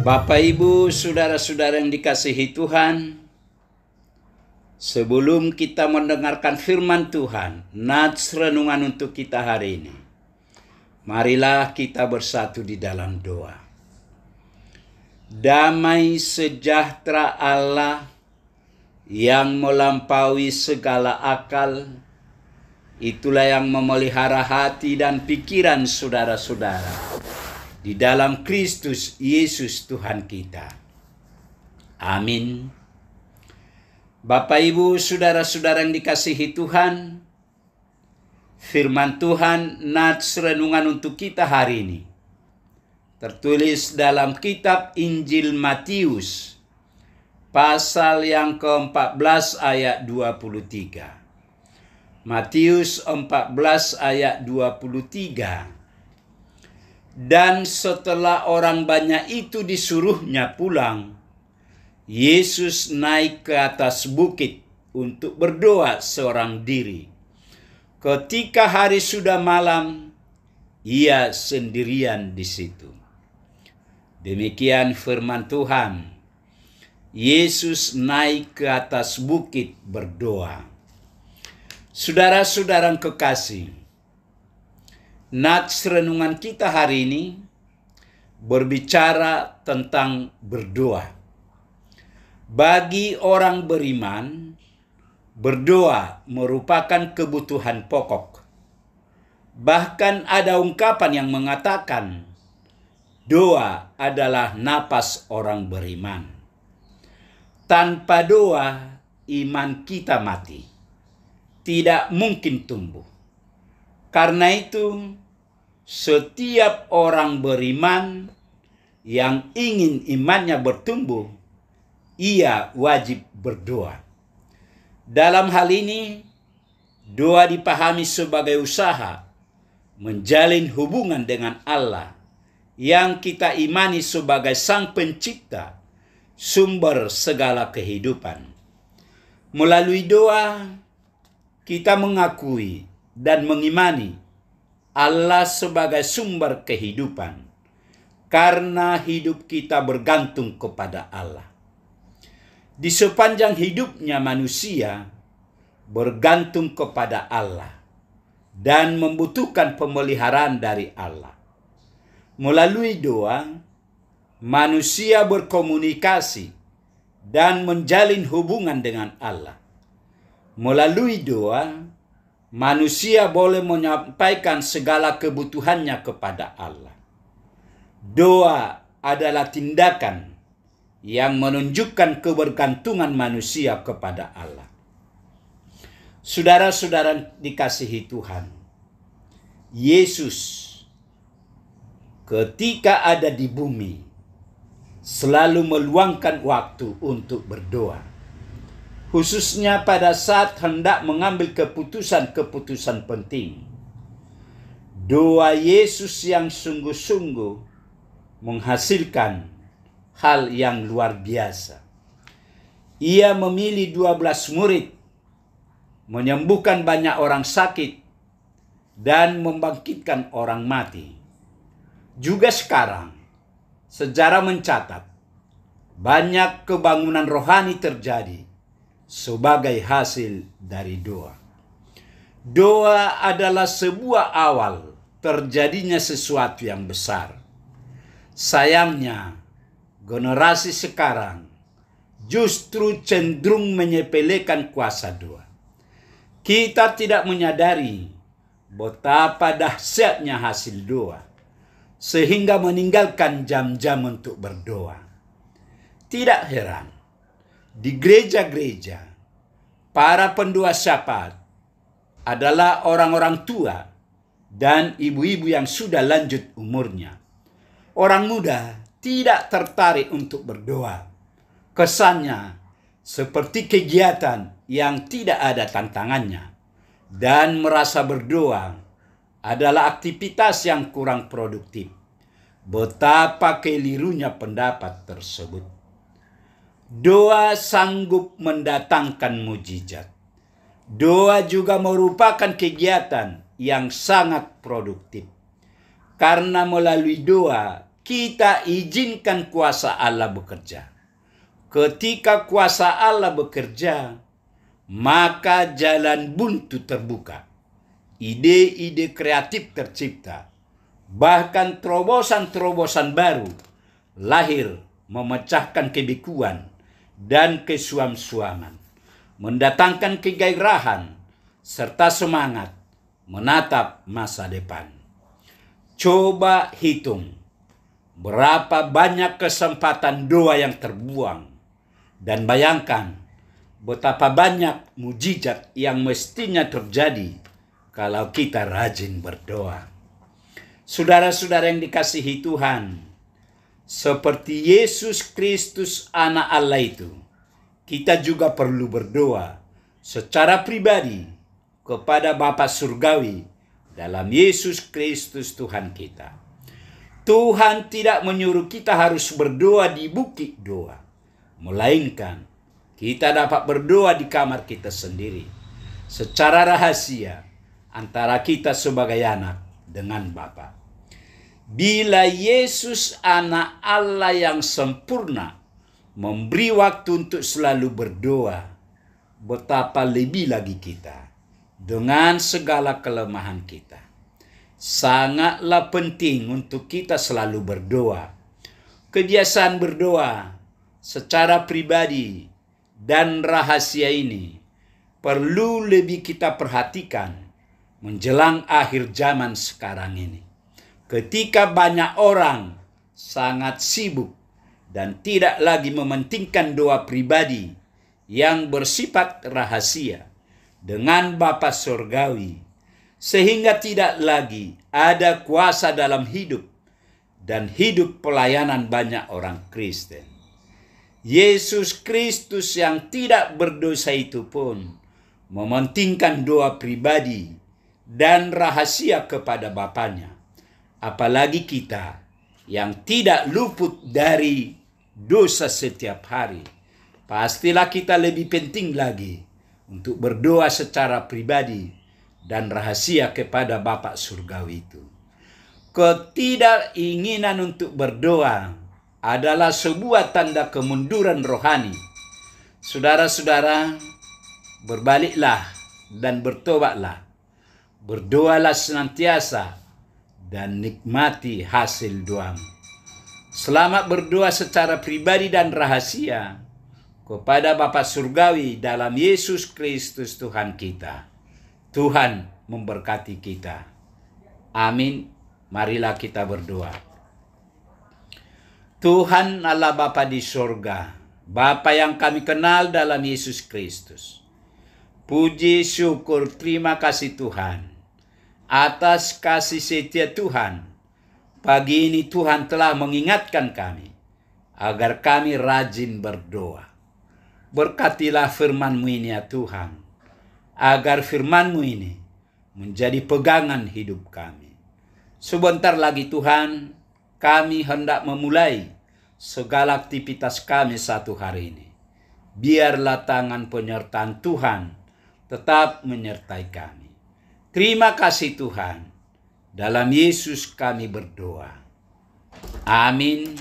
Bapak, Ibu, saudara-saudara yang dikasihi Tuhan, sebelum kita mendengarkan firman Tuhan, nats renungan untuk kita hari ini, marilah kita bersatu di dalam doa. Damai sejahtera Allah yang melampaui segala akal, itulah yang memelihara hati dan pikiran saudara-saudara di dalam Kristus Yesus Tuhan kita. Amin. Bapak, Ibu, saudara-saudara yang dikasihi Tuhan, firman Tuhan nats renungan untuk kita hari ini tertulis dalam kitab Injil Matius pasal yang ke-14 ayat 23. Matius 14 ayat 23. Dan setelah orang banyak itu disuruhnya pulang, Yesus naik ke atas bukit untuk berdoa seorang diri. Ketika hari sudah malam, ia sendirian di situ. Demikian firman Tuhan. Yesus naik ke atas bukit berdoa. Saudara-saudara yang kekasih, nats renungan kita hari ini berbicara tentang berdoa. Bagi orang beriman, berdoa merupakan kebutuhan pokok. Bahkan ada ungkapan yang mengatakan, doa adalah napas orang beriman. Tanpa doa, iman kita mati. Tidak mungkin tumbuh. Karena itu, setiap orang beriman yang ingin imannya bertumbuh, ia wajib berdoa. Dalam hal ini, doa dipahami sebagai usaha menjalin hubungan dengan Allah yang kita imani sebagai Sang Pencipta, sumber segala kehidupan. Melalui doa, kita mengakui dan mengimani Allah sebagai sumber kehidupan, karena hidup kita bergantung kepada Allah. Di sepanjang hidupnya manusia bergantung kepada Allah dan membutuhkan pemeliharaan dari Allah. Melalui doa, manusia berkomunikasi dan menjalin hubungan dengan Allah. Melalui doa, manusia boleh menyampaikan segala kebutuhannya kepada Allah. Doa adalah tindakan yang menunjukkan kebergantungan manusia kepada Allah. Saudara-saudara dikasihi Tuhan, Yesus ketika ada di bumi selalu meluangkan waktu untuk berdoa. Khususnya pada saat hendak mengambil keputusan-keputusan penting. Doa Yesus yang sungguh-sungguh menghasilkan hal yang luar biasa. Ia memilih 12 murid, menyembuhkan banyak orang sakit, dan membangkitkan orang mati. Juga sekarang, sejarah mencatat banyak kebangunan rohani terjadi sebagai hasil dari doa. Doa adalah sebuah awal terjadinya sesuatu yang besar. Sayangnya, generasi sekarang justru cenderung menyepelekan kuasa doa. Kita tidak menyadari betapa dahsyatnya hasil doa, sehingga meninggalkan jam-jam untuk berdoa. Tidak heran, di gereja-gereja, para pendoa syafaat adalah orang-orang tua dan ibu-ibu yang sudah lanjut umurnya. Orang muda tidak tertarik untuk berdoa. Kesannya seperti kegiatan yang tidak ada tantangannya, dan merasa berdoa adalah aktivitas yang kurang produktif. Betapa kelirunya pendapat tersebut. Doa sanggup mendatangkan mujizat. Doa juga merupakan kegiatan yang sangat produktif. Karena melalui doa kita izinkan kuasa Allah bekerja. Ketika kuasa Allah bekerja, maka jalan buntu terbuka. Ide-ide kreatif tercipta. Bahkan terobosan-terobosan baru lahir, memecahkan kebekuan dan kesuam-suaman, mendatangkan kegairahan serta semangat menatap masa depan. Coba hitung berapa banyak kesempatan doa yang terbuang, dan bayangkan betapa banyak mujizat yang mestinya terjadi kalau kita rajin berdoa. Saudara-saudara yang dikasihi Tuhan, seperti Yesus Kristus anak Allah itu, kita juga perlu berdoa secara pribadi kepada Bapa Surgawi dalam Yesus Kristus Tuhan kita. Tuhan tidak menyuruh kita harus berdoa di bukit doa, melainkan kita dapat berdoa di kamar kita sendiri, secara rahasia antara kita sebagai anak dengan Bapa. Bila Yesus anak Allah yang sempurna memberi waktu untuk selalu berdoa, betapa lebih lagi kita dengan segala kelemahan kita. Sangatlah penting untuk kita selalu berdoa. Kebiasaan berdoa secara pribadi dan rahasia ini perlu lebih kita perhatikan menjelang akhir zaman sekarang ini, ketika banyak orang sangat sibuk dan tidak lagi mementingkan doa pribadi yang bersifat rahasia dengan Bapa Surgawi, sehingga tidak lagi ada kuasa dalam hidup dan hidup pelayanan banyak orang Kristen. Yesus Kristus yang tidak berdosa itu pun mementingkan doa pribadi dan rahasia kepada Bapanya. Apalagi kita yang tidak luput dari dosa setiap hari, pastilah kita lebih penting lagi untuk berdoa secara pribadi dan rahasia kepada Bapa Surgawi itu. Ketidakinginan untuk berdoa adalah sebuah tanda kemunduran rohani. Saudara-saudara, berbaliklah dan bertobatlah. Berdoalah senantiasa dan nikmati hasil doamu. Selamat berdoa secara pribadi dan rahasia kepada Bapa Surgawi dalam Yesus Kristus Tuhan kita. Tuhan memberkati kita. Amin. Marilah kita berdoa. Tuhan Allah Bapa di sorga, Bapa yang kami kenal dalam Yesus Kristus. Puji, syukur, terima kasih Tuhan atas kasih setia Tuhan. Pagi ini Tuhan telah mengingatkan kami agar kami rajin berdoa. Berkatilah firman-Mu ini ya Tuhan, agar firman-Mu ini menjadi pegangan hidup kami. Sebentar lagi Tuhan, kami hendak memulai segala aktivitas kami satu hari ini. Biarlah tangan penyertaan Tuhan tetap menyertai kami. Terima kasih Tuhan. Dalam Yesus kami berdoa. Amin.